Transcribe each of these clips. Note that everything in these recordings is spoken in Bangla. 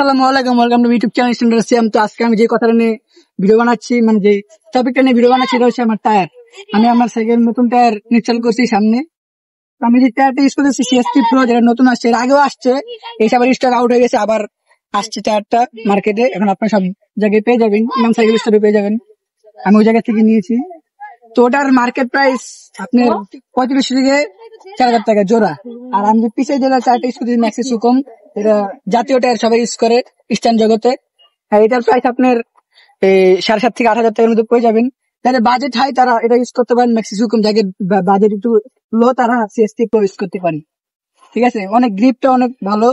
আসসালামু আলাইকুম, welcome to YouTube channel student CM. তো আজকে আমি যে কথাটা নিয়ে ভিডিও বানাচ্ছি, মানে যে টপিকটা নিয়ে ভিডিও বানাচ্ছি, এটা হচ্ছে আমার টায়ার। আমি আমার সাইকেল নতুন টায়ার ইনস্টল করছি সামনে। তো আমি যে টায়ারটা ইউজ করতেছি সিএসটি প্রো, যেটা নতুন আসছে, এর আগেও আসছে, এই আবার স্টক আউট হয়ে গেছে, আবার আসছে টায়ারটা মার্কেটে। এখন আপনার সব জায়গায় পেয়ে যাবেন, ইমাম সাইকেল স্টোরে পেয়ে যাবেন। আমি ওই জায়গা থেকে নিয়েছি। তো ওটার মার্কেট প্রাইস আপনার 35 থেকে 4,000 টাকা জোড়া। আর আমি যে পিছিয়ে যেটা চারটা ইউজ করতেছি ম্যাক্সি সুকম, এটা জাতীয় টায়ার সবাই ইউজ করে স্ট্যান্ড জগতে। আর এটার প্রাইস আপনার 7,500 থেকে 8,000 টাকার মধ্যে পেয়ে যাবেন। যাদের বাজেট হাই তারা এটা ইউজ করতে পারেন ম্যাক্সি সুকম, যাদের বাজেট একটু লো তারা সিএসটি প্রো ইউজ করতে পারেন। ঠিক আছে, অনেক গ্রিপটা অনেক ভালো।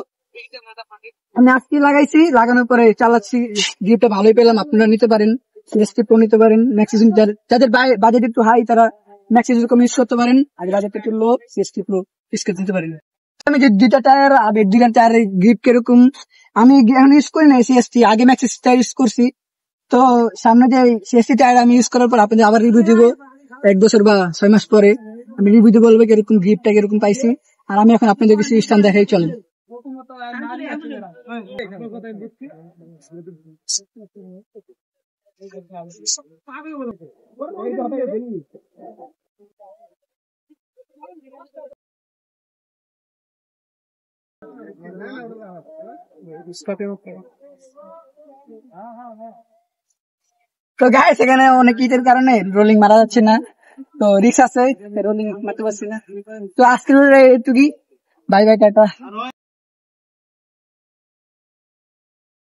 আমি আজকে লাগাইছি, লাগানোর পরে চালাচ্ছি, গ্রিপটা ভালোই পেলাম। আপনারা নিতে পারেন, সিএসটি প্রো নিতে পারেন। ম্যাক্সিমাম যাদের বাজেট একটু হাই তারা ম্যাক্সিমাম ইউজ করতে পারেন, আর বাজেট একটু লো সিএসটি প্রো ইউজ করতে দিতে পারেন। আমি যে দুইটা টায়ার, আগে দুইটা টায়ারের গ্রিপ কিরকম আমি এখন ইউজ করি না সিএসটি, আগে ম্যাক্সিস টায়ার ইউজ করছি। তো সামনে যে সিএসটি টায়ার আমি ইউজ করার পর আপনাদের আবার রিভিউ দিব 1 বছর বা 6 মাস পরে। আমি রিভিউ দিয়ে বলবো কিরকম গ্রিপটা কিরকম পাইছি। আর আমি এখন আপনাদের কিছু স্থান দেখাই, চলেন। তো গাইস, এখানে অনেক ইটের কারণে রোলিং মারা যাচ্ছে না, তো রিস্ক আছে, রোলিং মারতে পারছি না। তো আজকের এটুকুই, বাই বাই, টাটা।